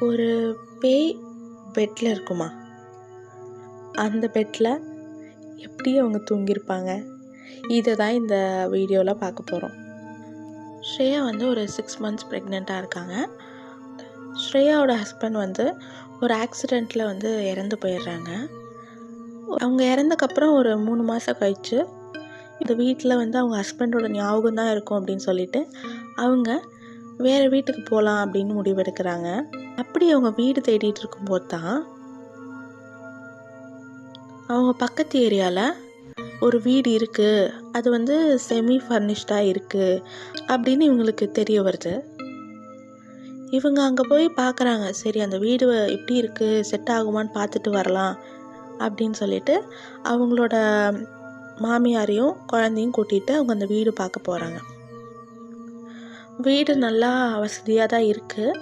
ஒரு பேய் பெட்டில் இருக்குமா, அந்த பெட்டில் எப்படி அவங்க தூங்கியிருப்பாங்க, இதை தான் இந்த வீடியோவில் பார்க்க போகிறோம். ஸ்ரேயா ஒரு 6 months ப்ரெக்னெண்ட்டாக இருக்காங்க. ஸ்ரேயாவோட ஹஸ்பண்ட் ஒரு ஆக்சிடெண்ட்டில் இறந்து போயிடுறாங்க. அவங்க இறந்தக்கப்புறம் ஒரு 3 மாதம் கழித்து இந்த வீட்டில் அவங்க ஹஸ்பண்டோட ஞாபகம் தான் இருக்கும் அப்படின்னு சொல்லிட்டு அவங்க வேறு வீட்டுக்கு போகலாம் அப்படின்னு முடிவெடுக்கிறாங்க. அப்படி அவங்க வீடு தேடிட்டு இருக்கும்போது தான் அவங்க பக்கத்து ஏரியாவில் ஒரு வீடு இருக்குது, அது செமி ஃபர்னிஷ்டாக இருக்குது அப்படின்னு இவங்களுக்கு தெரிய வருது. இவங்க அங்கே போய் பார்க்குறாங்க. சரி, அந்த வீடு எப்படி இருக்குது, செட் ஆகுமான்னு பார்த்துட்டு வரலாம் அப்படின்னு சொல்லிட்டு அவங்களோட மாமியாரையும் குழந்தையும் கூட்டிகிட்டு அவங்க அந்த வீடு பார்க்க போகிறாங்க. வீடு நல்லா வசதியாக தான் இருக்குது.